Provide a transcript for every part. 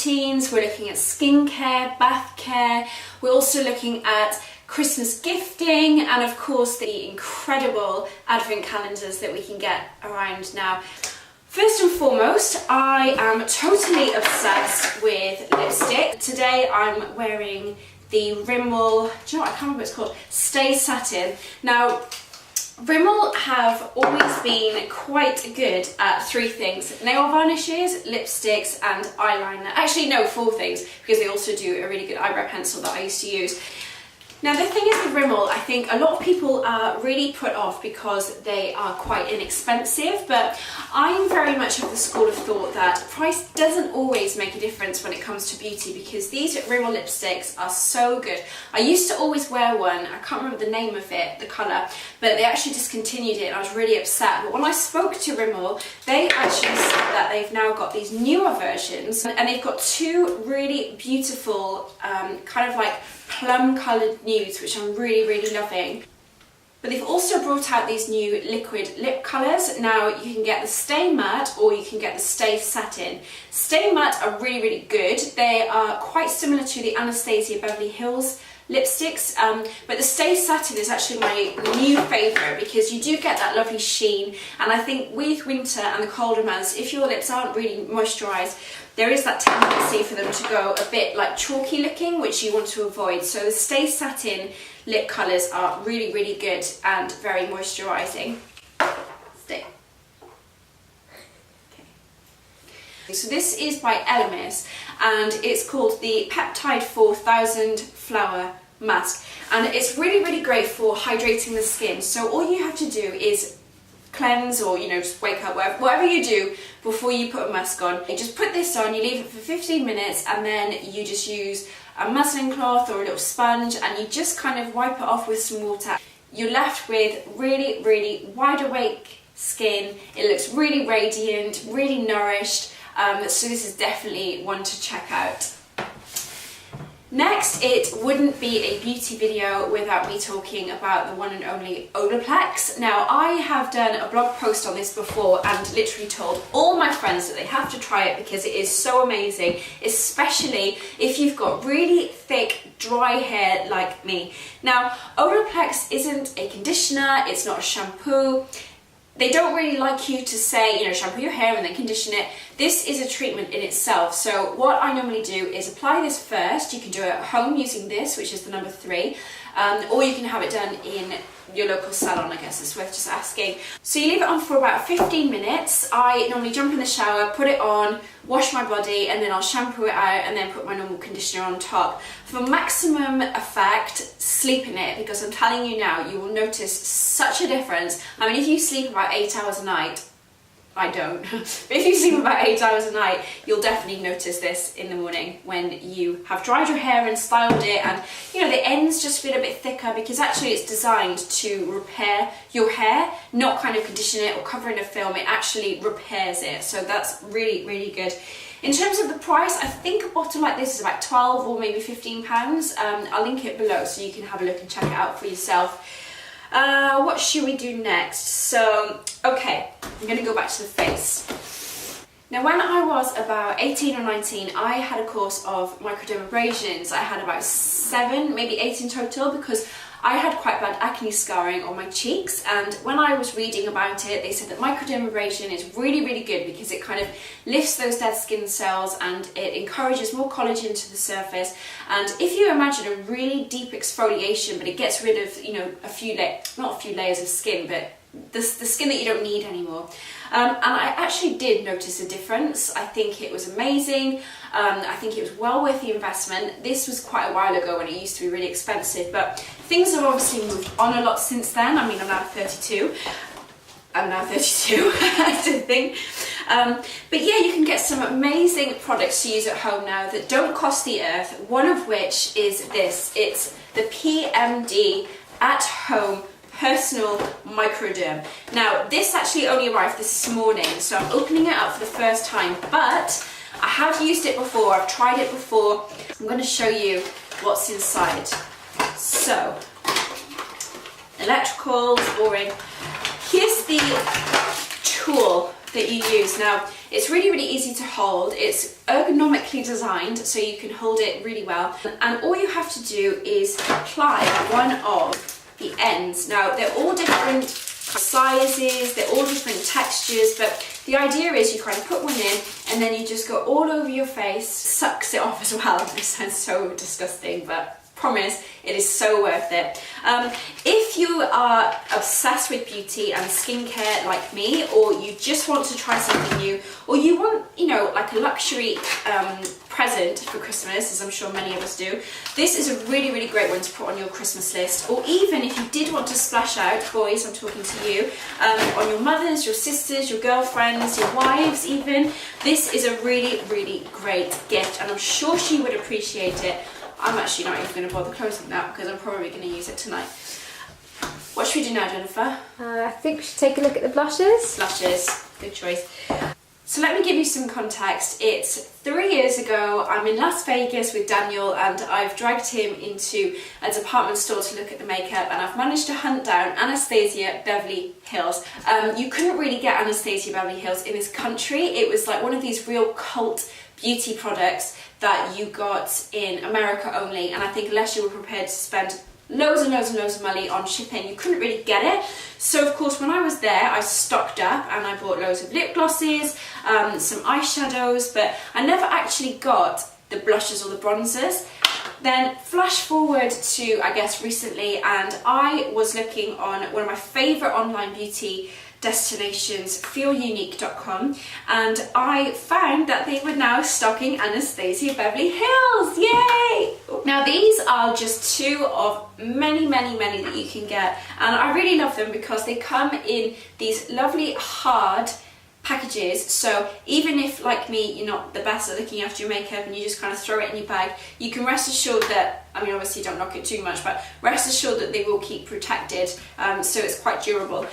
routines, we're looking at skincare, bath care, we're also looking at Christmas gifting, and of course the incredible advent calendars that we can get around now. First and foremost, I am totally obsessed with lipstick. Today I'm wearing the Rimmel, do you know what, I can't remember what it's called, Stay Satin. Now, Rimmel have always been quite good at three things: nail varnishes, lipsticks and eyeliner. Actually no, four things, because they also do a really good eyebrow pencil that I used to use. Now the thing is with Rimmel, I think a lot of people are really put off because they are quite inexpensive, but I'm very much of the school of thought that price doesn't always make a difference when it comes to beauty, because these Rimmel lipsticks are so good. I used to always wear one, I can't remember the name of it, the colour, but they actually discontinued it and I was really upset. But when I spoke to Rimmel, they actually said that they've now got these newer versions and they've got two really beautiful kind of like plum coloured nudes, which I'm really loving. But they've also brought out these new liquid lip colours. Now you can get the Stay Matte or you can get the Stay Satin. Stay Matte are really good. They are quite similar to the Anastasia Beverly Hills lipsticks, but the Stay Satin is actually my new favourite because you do get that lovely sheen, and I think with winter and the colder months, if your lips aren't really moisturised, there is that tendency for them to go a bit like chalky looking, which you want to avoid. So the Stay Satin lip colours are really good and very moisturising. Stay. Okay. So this is by Elemis and it's called the Peptide 4000 Flower Mask, and it's really great for hydrating the skin. So all you have to do is cleanse, or just wake up, whatever you do before you put a mask on. You just put this on, you leave it for 15 minutes, and then you just use a muslin cloth or a little sponge and you just kind of wipe it off with some water. You're left with really wide awake skin. It looks really radiant, really nourished, so this is definitely one to check out. Next, it wouldn't be a beauty video without me talking about the one and only Olaplex. Now, I have done a blog post on this before and literally told all my friends that they have to try it because it is so amazing, especially if you've got really thick, dry hair like me. Now, Olaplex isn't a conditioner, it's not a shampoo. They don't really like you to say, shampoo your hair and then condition it. This is a treatment in itself. So what I normally do is apply this first. You can do it at home using this, which is the number 3, or you can have it done in your local salon, I guess it's worth just asking. So you leave it on for about 15 minutes. I normally jump in the shower, put it on, wash my body, and then I'll shampoo it out and then put my normal conditioner on top. For maximum effect, sleep in it, because I'm telling you now, you will notice such a difference. I mean, if you sleep about 8 hours a night, I don't, but if you sleep about 8 hours a night, you'll definitely notice this in the morning when you have dried your hair and styled it, and the ends just feel a bit thicker, because actually it's designed to repair your hair, not kind of condition it or cover in a film. It actually repairs it, so that's really good. In terms of the price, I think a bottle like this is about 12 or maybe 15 pounds. I'll link it below so you can have a look and check it out for yourself. What should we do next? So, okay, I'm going to go back to the face. Now, when I was about 18 or 19, I had a course of microdermabrasions. I had about 7, maybe 8 in total, because I had quite bad acne scarring on my cheeks, and when I was reading about it, they said that microdermabrasion is really good because it kind of lifts those dead skin cells and it encourages more collagen to the surface. And if you imagine a really deep exfoliation, but it gets rid of, not a few layers of skin, but the skin that you don't need anymore. And I actually did notice a difference. I think it was amazing. I think it was well worth the investment. This was quite a while ago when it used to be really expensive, but things have obviously moved on a lot since then. I mean, I'm now 32. I don't think. But yeah, you can get some amazing products to use at home now that don't cost the earth, one of which is this. It's the PMD at home personal microderm. Now, this actually only arrived this morning, so I'm opening it up for the first time, but I have used it before, I've tried it before. I'm going to show you what's inside. So, electrical, boring. Here's the tool that you use. Now, it's really, really easy to hold. It's ergonomically designed so you can hold it really well. And all you have to do is apply one of the ends. Now, they're all different sizes, they're all different textures, but the idea is you kind of put one in and then you just go all over your face, sucks it off as well. This sounds so disgusting, but promise, it is so worth it. If you are obsessed with beauty and skincare like me, or you just want to try something new, or you want, you know, like a luxury present for Christmas, as I'm sure many of us do, this is a really, really great one to put on your Christmas list. Or even if you did want to splash out, boys, I'm talking to you, on your mothers, your sisters, your girlfriends, your wives even, this is a really, really great gift, and I'm sure she would appreciate it. I'm actually not even going to bother closing that because I'm probably going to use it tonight. What should we do now, Jennifer? I think we should take a look at the blushes. Blushes, good choice. So let me give you some context. It's 3 years ago, I'm in Las Vegas with Daniel and I've dragged him into a department store to look at the makeup, and I've managed to hunt down Anastasia Beverly Hills. You couldn't really get Anastasia Beverly Hills in this country. It was like one of these real cult beauty products that you got in America only, and I think unless you were prepared to spend loads and loads and loads of money on shipping, you couldn't really get it. So of course when I was there I stocked up and I bought loads of lip glosses, some eyeshadows, but I never actually got the blushes or the bronzers. Then flash forward to, I guess, recently, and I was looking on one of my favourite online beauty destinations, feelunique.com, and I found that they were now stocking Anastasia Beverly Hills. Yay! Now these are just two of many that you can get, and I really love them because they come in these lovely hard packages, so even if, like me, you're not the best at looking after your makeup and you just kind of throw it in your bag, you can rest assured that, I mean obviously don't knock it too much, but rest assured that they will keep protected, so it's quite durable.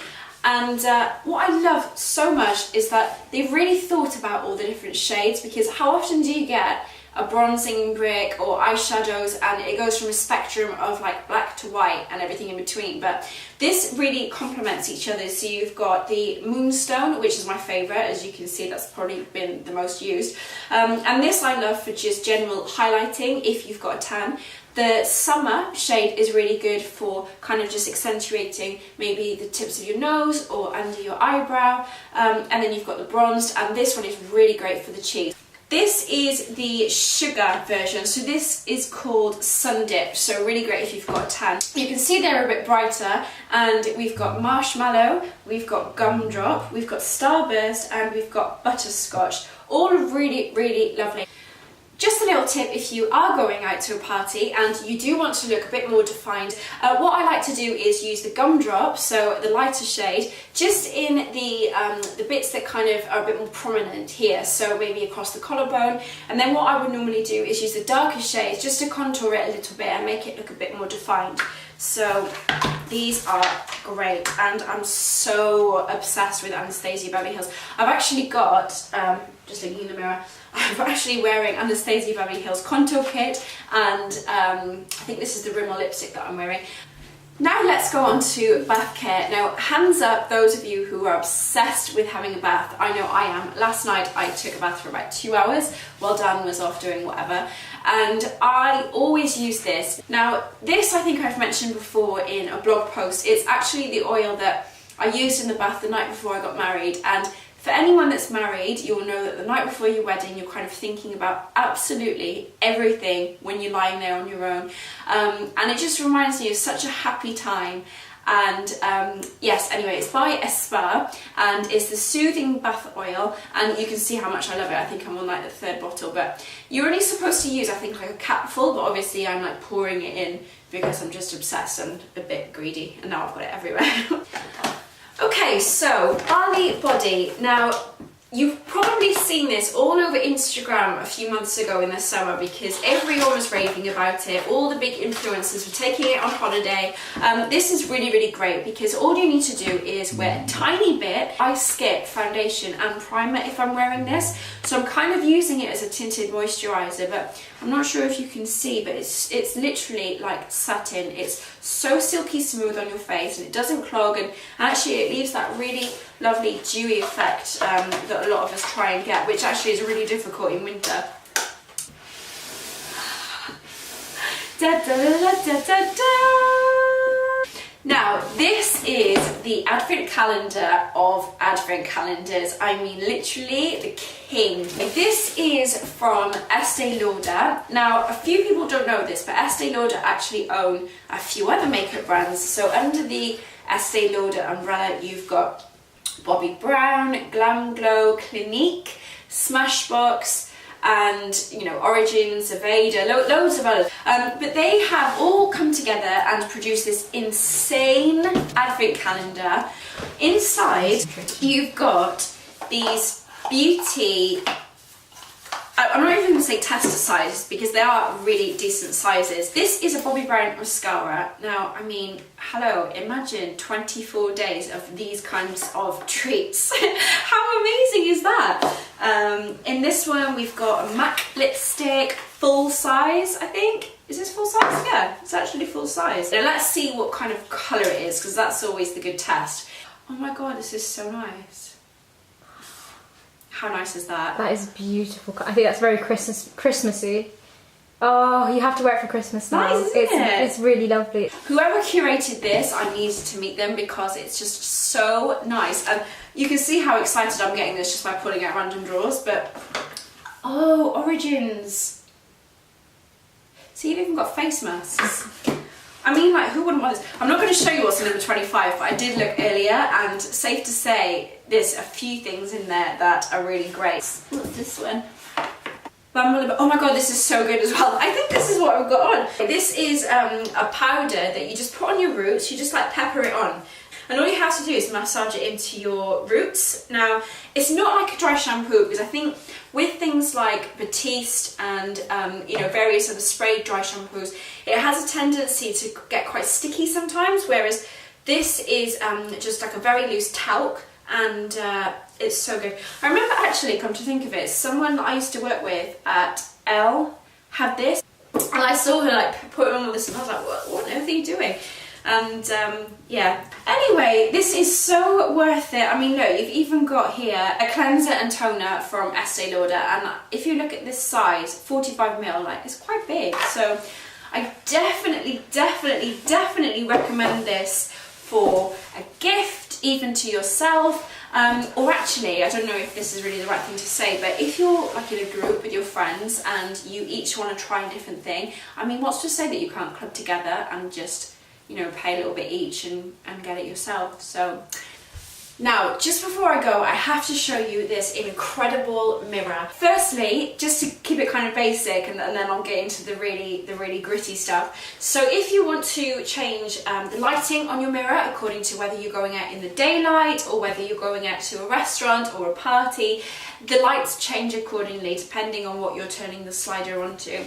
And what I love so much is that they've really thought about all the different shades, because how often do you get a bronzing brick or eyeshadows and it goes from a spectrum of like black to white and everything in between, but this really complements each other. So you've got the Moonstone, which is my favourite, as you can see that's probably been the most used, and this I love for just general highlighting if you've got a tan. The Summer shade is really good for kind of just accentuating maybe the tips of your nose or under your eyebrow, and then you've got the bronzed, and this one is really great for the cheeks. This is the sugar version, so this is called Sun Dip, so really great if you've got a tan. You can see they're a bit brighter, and we've got Marshmallow, we've got Gumdrop, we've got Starburst, and we've got Butterscotch. All really, really lovely. Just a little tip if you are going out to a party and you do want to look a bit more defined, what I like to do is use the Gumdrop, so the lighter shade, just in the bits that kind of are a bit more prominent here, so maybe across the collarbone, and then what I would normally do is use the darker shades just to contour it a little bit and make it look a bit more defined. So these are great, and I'm so obsessed with Anastasia Beverly Hills. I've actually got, just looking in the mirror, I'm actually wearing Anastasia Beverly Hills contour kit, and I think this is the Rimmel lipstick that I'm wearing. Now let's go on to bath care. Now, hands up those of you who are obsessed with having a bath. I know I am. Last night I took a bath for about 2 hours while Dan was off doing whatever, and I always use this. Now this I think I've mentioned before in a blog post. It's actually the oil that I used in the bath the night before I got married, and for anyone that's married, you'll know that the night before your wedding, you're kind of thinking about absolutely everything when you're lying there on your own. And it just reminds me of such a happy time. And yes, anyway, it's by Estée, and it's the Soothing Bath Oil, and you can see how much I love it. I think I'm on like the 3rd bottle, but you're only supposed to use, I think, like a capful, but obviously I'm like pouring it in because I'm just obsessed and a bit greedy, and now I've got it everywhere. Okay, so Bali Body. Now, you've probably seen this all over Instagram a few months ago in the summer because everyone was raving about it. All the big influencers were taking it on holiday. This is really, really great because all you need to do is wear a tiny bit. I skip foundation and primer if I'm wearing this, so I'm kind of using it as a tinted moisturiser, but I'm not sure if you can see, but it's literally like satin. It's so silky smooth on your face, and it doesn't clog, and actually it leaves that really lovely dewy effect that a lot of us try and get, which actually is really difficult in winter. Da, da, da, da, da, da. Now, this is the advent calendar of advent calendars. I mean, literally the king. This is from Estée Lauder. Now, a few people don't know this, but Estée Lauder actually own a few other makeup brands. So under the Estée Lauder umbrella, you've got Bobbi Brown, Glam Glow, Clinique, Smashbox, and you know, Origins, Aveda, loads of others. But they have all come together and produced this insane advent calendar. Inside, you've got these beauty, I'm not even going to say tester sizes because they are really decent sizes. This is a Bobbi Brown mascara. Now, I mean, hello, imagine 24 days of these kinds of treats. How amazing is that? In this one, we've got a MAC lipstick, full size, I think. Is this full size? Yeah, it's actually full size. Now let's see what kind of colour it is, because that's always the good test. Oh my god, this is so nice. How nice is that? That is beautiful. I think that's very Christmassy. Oh, you have to wear it for Christmas now. Nice, isn't it? It's really lovely. Whoever curated this, I needed to meet them because it's just so nice. And you can see how excited I'm getting this just by pulling out random drawers, but... Oh, Origins. So you've even got face masks. I mean, like, who wouldn't want this? I'm not going to show you what's in number 25, but I did look earlier, and safe to say, there's a few things in there that are really great. What's this one? Oh my god, this is so good as well. I think this is what I've got on. This is a powder that you just put on your roots, you just like pepper it on. And all you have to do is massage it into your roots. Now, it's not like a dry shampoo, because I think with things like Batiste and you know, various other sprayed dry shampoos, it has a tendency to get quite sticky sometimes, whereas this is just like a very loose talc, and it's so good. I remember actually, come to think of it, someone that I used to work with at Elle had this, and I saw her like put on all this, and I was like, what on earth are you doing? And yeah, anyway, this is so worth it. I mean, look, you've even got here a cleanser and toner from Estée Lauder, and if you look at this size, 45ml, like, it's quite big. So I definitely recommend this for a gift, even to yourself, or actually, I don't know if this is really the right thing to say, but if you're like in a group with your friends and you each want to try a different thing, I mean, what's to say that you can't club together and just, you know, pay a little bit each and get it yourself. So now, just before I go, I have to show you this incredible mirror. Firstly, just to keep it kind of basic, and then I'll get into the really gritty stuff. So if you want to change the lighting on your mirror according to whether you're going out in the daylight or whether you're going out to a restaurant or a party, the lights change accordingly depending on what you're turning the slider onto.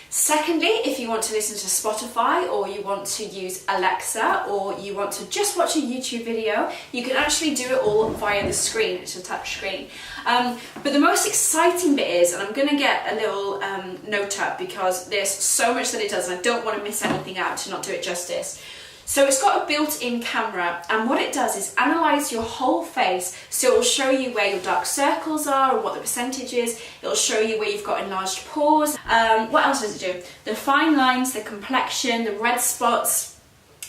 Secondly, if you want to listen to Spotify, or you want to use Alexa, or you want to just watch a YouTube video, you can actually do it all via the screen. It's a touch screen. But the most exciting bit is, and I'm going to get a little note up because there's so much that it does and I don't want to miss anything out to not do it justice. So it's got a built-in camera, and what it does is analyse your whole face, so it will show you where your dark circles are and what the percentage is. It will show you where you've got enlarged pores. What else does it do? The fine lines, the complexion, the red spots,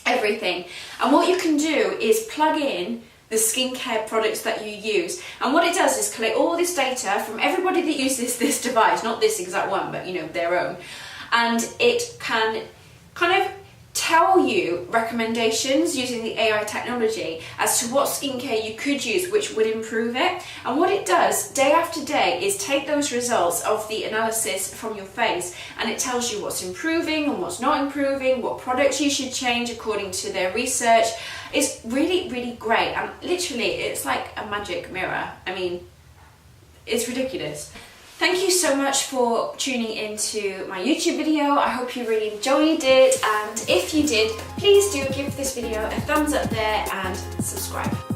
everything. And what you can do is plug in the skincare products that you use, and what it does is collect all this data from everybody that uses this device, not this exact one, but you know, their own, and it can kind of tell you recommendations using the AI technology as to what skincare you could use which would improve it. And what it does day after day is take those results of the analysis from your face, and it tells you what's improving and what's not improving, what products you should change according to their research. It's really great, and literally it's like a magic mirror. I mean, it's ridiculous. Thank you so much for tuning into my YouTube video. I hope you really enjoyed it, and if you did, please do give this video a thumbs up there and subscribe.